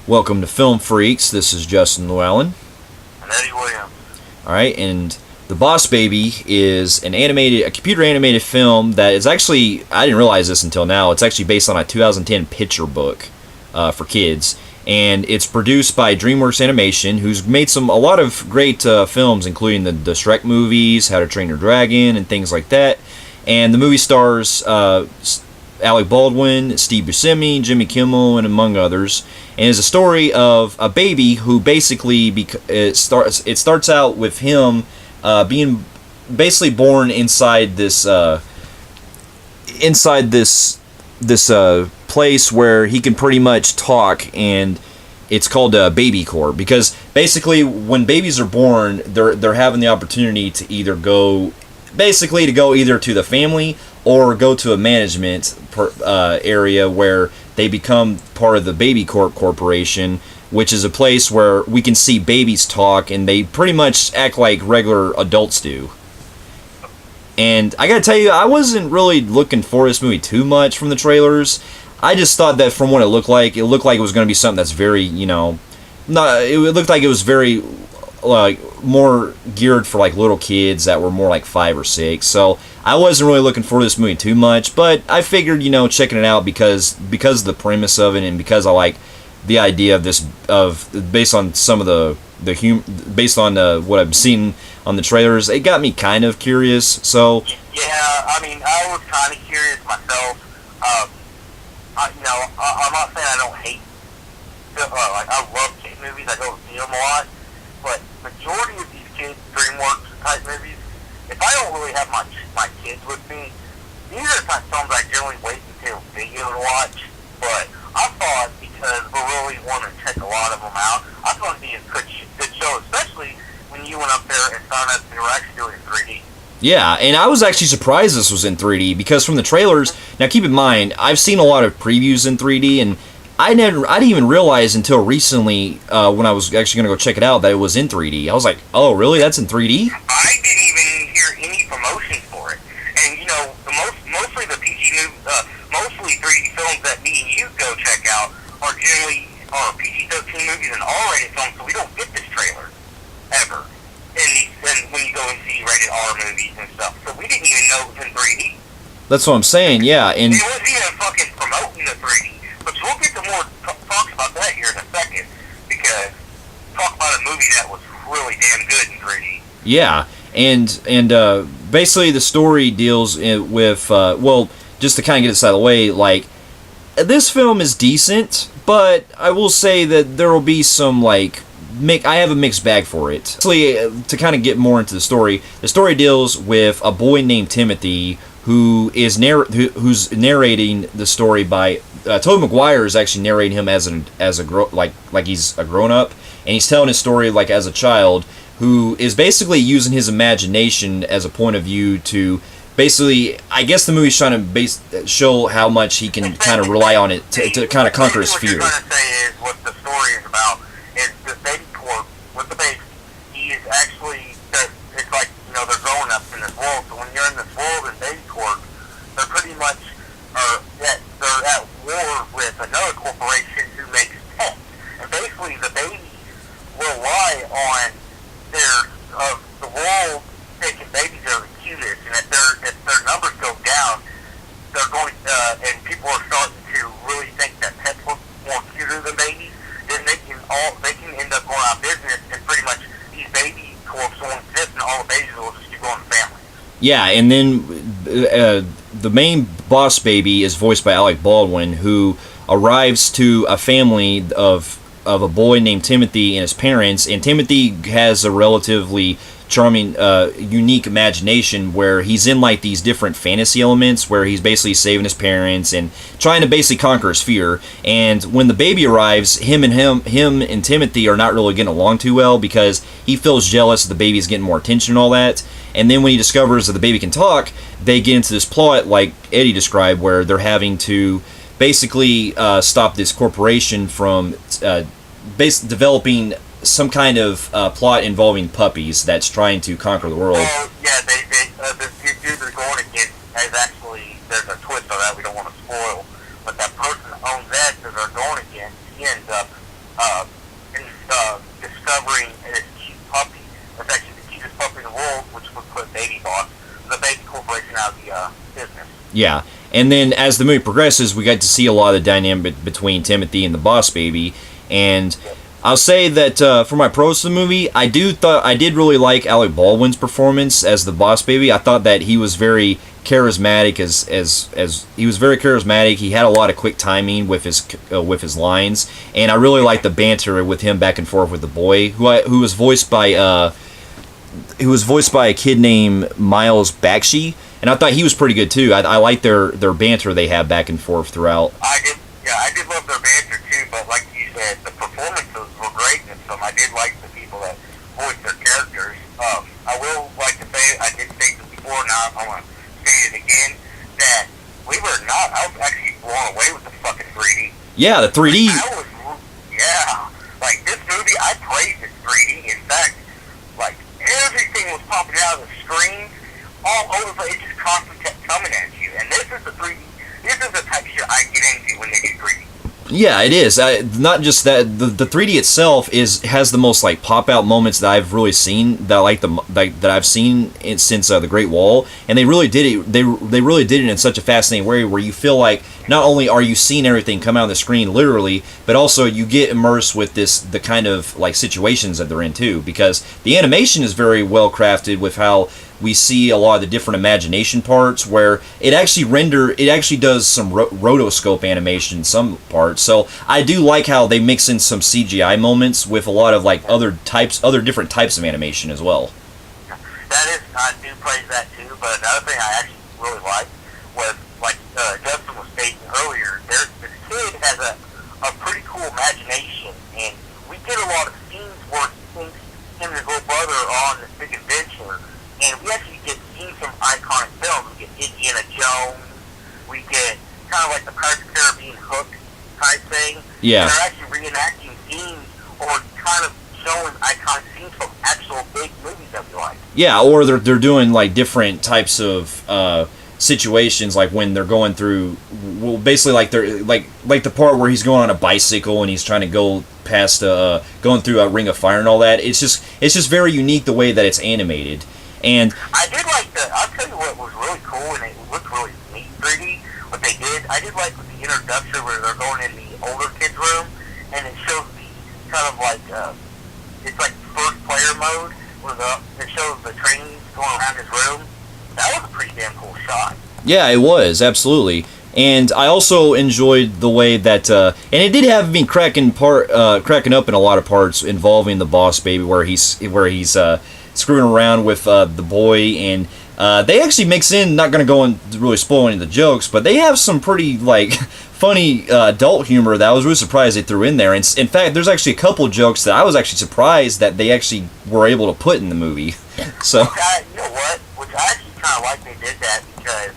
Welcome to Film Freaks. This is Justin Llewellyn. And Eddie Williams. Alright, and The Boss Baby is a computer animated film that is actually, I didn't realize this until now, it's actually based on a 2010 picture book for kids. And it's produced by DreamWorks Animation, who's made a lot of great films, including the Shrek movies, How to Train Your Dragon, and things like that. And the movie stars Alec Baldwin, Steve Buscemi, Jimmy Kimmel, and among others. And it's a story of a baby who basically it starts out with him being basically born inside this place where he can pretty much talk, and it's called Baby Corps, because basically when babies are born, they're having the opportunity to either go to the family or go to a management area where they become part of the Baby Corp Corporation, which is a place where we can see babies talk, and they pretty much act like regular adults do. And I gotta tell you, I wasn't really looking for this movie too much from the trailers. I just thought that from what it looked like it was going to be something that's very, it looked like it was very, more geared for, little kids that were more like 5 or 6. So I wasn't really looking for this movie too much, but I figured, checking it out because of the premise of it, and because I like the idea of this, based on some of based on what I've seen on the trailers, it got me kind of curious. So yeah, I was kind of curious myself. I'm not saying I don't hate, I love kid movies. I go see them a lot, but majority of these kids DreamWorks type movies, if I don't really have my kids with me, these are the type of films I generally wait until video to watch. But I thought, because we're really wanting to check a lot of them out, I thought it'd be a good show, especially when you went up there and found out they were actually doing it in 3D. yeah, and I was actually surprised this was in 3D, because from the trailers, now keep in mind, I've seen a lot of previews in 3D, and I didn't even realize until recently, when I was actually going to go check it out, that it was in 3D. I was like, oh, really? That's in 3D? I didn't even hear any promotion for it. And, mostly the mostly 3D films that me and you go check out are generally PG-13 movies and R-rated films, so we don't get this trailer, ever. And when you go and see rated R movies and stuff. So we didn't even know it was in 3D. That's what I'm saying, yeah. And it wasn't even fucking promoting the 3D. But we'll get to more talks about that here in a second, because talk about a movie that was really damn good in 3D. yeah, and basically the story deals with, just to kind of get this out of the way, this film is decent, but I will say that there will be some, I have a mixed bag for it. Actually, to kind of get more into the story deals with a boy named Timothy who's narrating the story by Tobey Maguire is actually narrating him he's a grown up, and he's telling his story as a child, who is basically using his imagination as a point of view to basically, I guess the movie's trying to show how much he can kind of rely on it to kind of conquer his fear. What you're trying to say is what the story is about is the Baby Corp with the baby. He is actually, it's like, they're growing up in this world. So when you're in this world in Baby Corp, they're pretty much, they're at war with another corporation who makes pets. And basically the babies rely on the world taking babies are the cutest, and if their numbers go down, they're going and people are starting to really think that pets look more cuter than babies, then they can end up going out of business, and pretty much these baby corps won't exist, and all the babies will just keep going to families. Yeah, and then the main boss baby is voiced by Alec Baldwin, who arrives to a family of a boy named Timothy and his parents, and Timothy has a relatively charming, unique imagination where he's in these different fantasy elements where he's basically saving his parents and trying to basically conquer his fear. And when the baby arrives, him and Timothy are not really getting along too well, because he feels jealous that the baby's getting more attention and all that. And then when he discovers that the baby can talk, they get into this plot like Eddie described, where they're having to basically stop this corporation from developing some kind of plot involving puppies that's trying to conquer the world. Well, yeah, the dude they're going against is actually, there's a twist on that we don't want to spoil, but that person that owns that they're going against, he ends up Yeah, and then as the movie progresses, we got to see a lot of the dynamic between Timothy and the Boss Baby, and I'll say that for my pros to the movie, I did really like Alec Baldwin's performance as the Boss Baby. I thought that he was very charismatic as he was very charismatic. He had a lot of quick timing with his lines, and I really liked the banter with him back and forth with the boy who was voiced by a kid named Miles Bakshi, and I thought he was pretty good too. I liked their banter they had back and forth throughout. I did love their banter too, but like you said, the performances were great in some. I did like the people that voiced their characters. I will like to say, I did say this before, now I want to say it again, that believe it or not, I was actually blown away with the fucking 3D. Yeah, the 3D. Like this movie, I praised its 3D. In fact, like everything was popping out of the screen, all over the place. It just constantly kept coming at you. And this is the 3D. This is the type of shit I get into when they do 3D. Yeah, it is. Not just that, the 3D itself has the most like pop out moments that I've really seen that I've seen since the Great Wall, and they really did it. They really did it in such a fascinating way where you feel like not only are you seeing everything come out on the screen literally, but also you get immersed with the kind of like situations that they're in too, because the animation is very well crafted with how we see a lot of the different imagination parts where it actually does some rotoscope animation in some parts. So I do like how they mix in some CGI moments with a lot of like other different types of animation as well. I do praise that too, but another thing I actually really liked was, like Justin was stating earlier, this kid has a pretty cool imagination, and we get a lot of scenes where he thinks him and his little brother are on this big adventure. And we actually get scenes from iconic films. We get Indiana Jones. We get kind of like the Pirates of the Caribbean Hook type thing. Yeah. And they're actually reenacting scenes or kind of showing iconic scenes from actual big movies that we like. Yeah, or they're doing like different types of situations, like when they're going through, well, basically like they're like the part where he's going on a bicycle and he's trying to go past going through a ring of fire and all that. It's just very unique the way that it's animated. And I did like I'll tell you what was really cool, and it looked really neat 3D, what they did. I did like with the introduction where they're going in the older kids' room, and it shows the kind of like, it's like first player mode, where it shows the trains going around his room. That was a pretty damn cool shot. Yeah, it was, absolutely. And I also enjoyed the way that, and it did have me cracking up in a lot of parts involving the Boss Baby, where he's screwing around with the boy, and they actually mix in, not going to go and really spoil any of the jokes, but they have some pretty like funny adult humor that I was really surprised they threw in there. And in fact, there's actually a couple jokes that I was actually surprised that they actually were able to put in the movie. So you know what? Which I actually kind of like they did that, because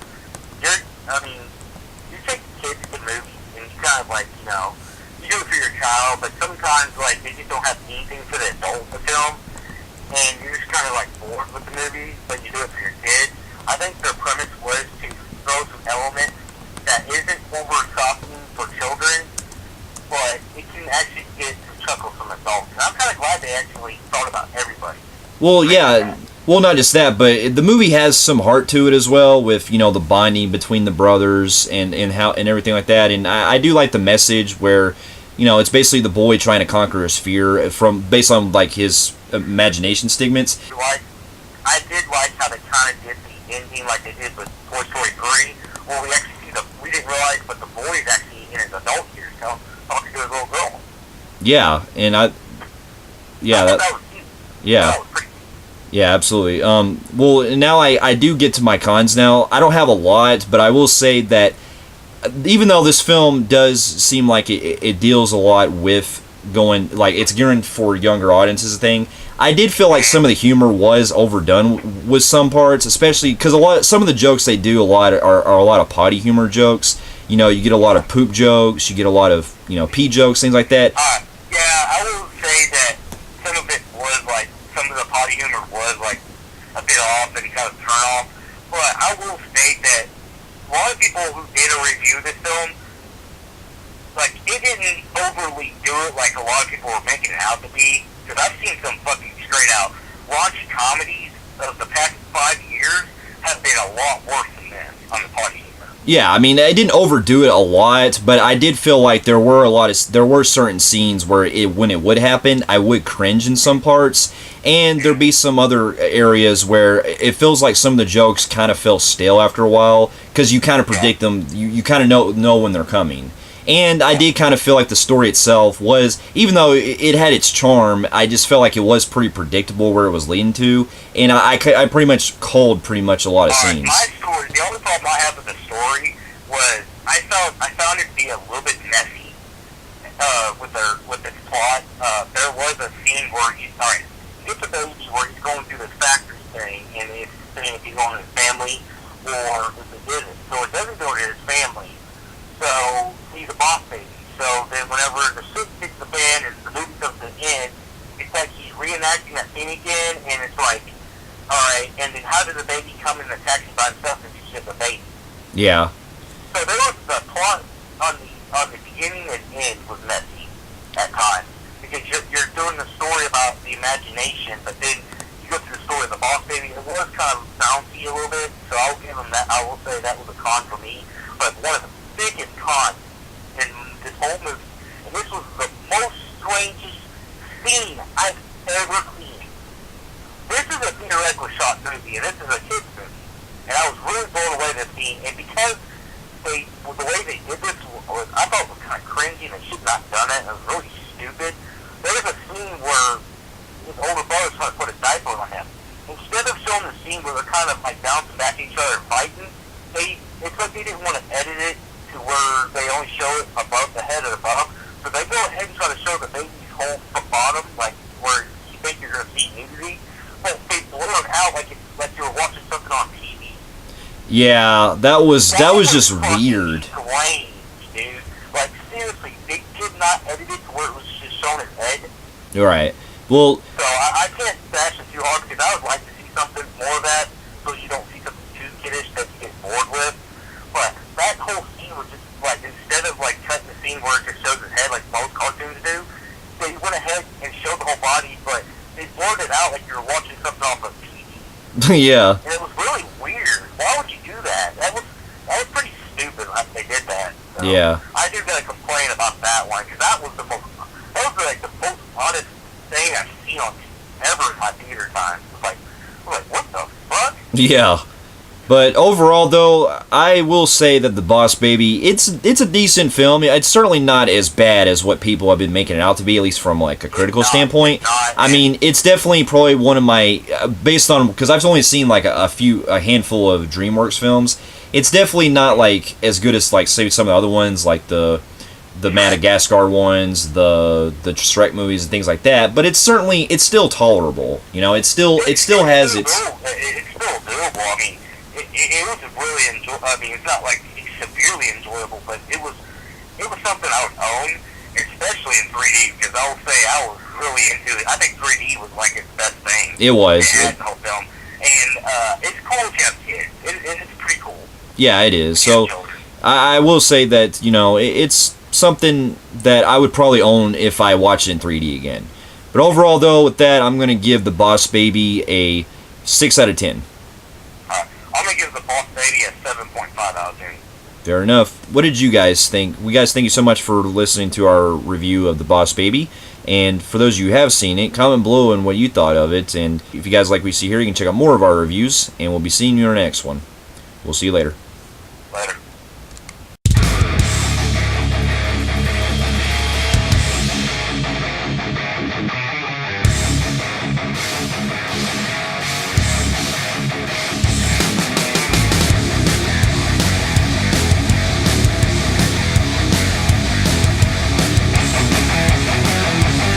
you take the kids to the movies and you kind of like, you do it for your child, but sometimes like they just don't have anything for the adult to film. And you're just kind of like bored with the movie, but you do it for your kids. I think their premise was to throw some elements that isn't over shocking for children, but it can actually get some chuckles from adults. And I'm kind of glad they actually thought about everybody. Well, yeah. Well, not just that, but the movie has some heart to it as well, with the bonding between the brothers and everything like that. And I do like the message where it's basically the boy trying to conquer his fear based on like his imagination stigments. I did like how they kind of did the ending like they did with Toy Story 3, where we actually see we didn't realize, but the boy is actually in his adult years talking to his little girl. Yeah, and that was cute. Yeah. That was pretty cute. Yeah, absolutely. Well, now I do get to my cons now. I don't have a lot, but I will say that even though this film does seem like it deals a lot with going, like, it's geared for younger audiences thing, I did feel like some of the humor was overdone with some parts, especially because some of the jokes they do are a lot of potty humor jokes. You get a lot of poop jokes, you get a lot of pee jokes, things like that. Yeah, I will say that some of it was like, some of the potty humor was like a bit off and kind of turn off. But I will state that a lot of people who did a review of this film, like, it didn't overly do it like a lot of people were making it out to be. Because I've seen some fucking straight out raunchy comedies of the past 5 years have been a lot worse than this on the potty humor. Yeah, I mean, I didn't overdo it a lot, but I did feel like there were certain scenes where when it would happen, I would cringe in some parts, and there'd be some other areas where it feels like some of the jokes kind of feel stale after a while, because you kind of predict them, you kind of know when they're coming. And I did kind of feel like the story itself was, even though it had its charm, I just felt like it was pretty predictable where it was leading to, and I pretty much culled pretty much a lot of scenes. My story, the only problem I have with the story was I found it to be a little bit messy with its plot. There was a scene where you get the baby where he's going through this factory thing, and it's saying if he's going to his family or if it isn't. So it doesn't go to his family. So he's a boss baby. So then whenever the shit hits the fan and the movie comes to an end, it's like he's reenacting that scene again, and it's like, alright, and then how did the baby come in the taxi by himself if he's just a baby? Yeah. So there was the plot on the beginning and end was messy at times. Because you're doing the story about the imagination, but then you go through the story of the boss baby, it was kind of bouncy a little bit, so I'll give him that. I will say that was a con for me. But one of the biggest cons in this whole movie, and this was the most strangest scene I've ever seen. This is a Peter Eckler shot movie, and this is a kid's movie. And I was really blown away by this scene, and because the way they did this was, I thought it was kind of cringy, and they should not have done it. It was really stupid. There was a scene where his older brother's trying to put a diaper on him. Instead of showing the scene where they're kind of like bouncing back at each other and fighting, it's like they didn't want to edit it to where they only show it above the head or the bottom. So they go ahead and try to show the baby's whole bottom, like where you think you're going to see nudity, but they blur it out like you're watching something on TV. Yeah, that was just weird. Strange, dude. Like seriously, they did not edit it to where it was just showing his head. Right. Well. So I can't bash it too hard because I would like to see something more of that, so you don't see something too kiddish that you get bored with. But that whole scene was just like, instead of like cutting the scene where it just shows his head like most cartoons do, they went ahead and showed the whole body, but they blurred it out like you were watching something off of TV. Yeah. And it was really weird. Why would you do that? That was pretty stupid. Like they did that. So Yeah. I do gotta complain about that one because that was like the most honest thing I've seen on ever in my theater time. It was like what the fuck? Yeah. But overall, though, I will say that The Boss Baby, it's a decent film. It's certainly not as bad as what people have been making it out to be, at least from like a critical standpoint. I mean, it's definitely probably one of my, based on, because I've only seen like a handful of DreamWorks films. It's definitely not like as good as like say some of the other ones, like the Madagascar ones, the Shrek movies and things like that. But it's still tolerable. You know, it still has its. It's still doable. I mean. It was really enjoyable. I mean, it's not like severely enjoyable, but it was something I would own, especially in 3D, because I will say I was really into it. I think 3D was like its best thing. It was. The whole film. And it's cool if you have kids. It's pretty cool. Yeah, it is. So I will say that, you know, it's something that I would probably own if I watched it in 3D again. But overall, though, with that, I'm going to give The Boss Baby a 6 out of 10. I'm going to give The Boss Baby a 7.5 out of 10. Fair enough. What did you guys think? Thank you so much for listening to our review of The Boss Baby. And for those of you who have seen it, comment below on what you thought of it. And if you guys like what you see here, you can check out more of our reviews. And we'll be seeing you in our next one. We'll see you later.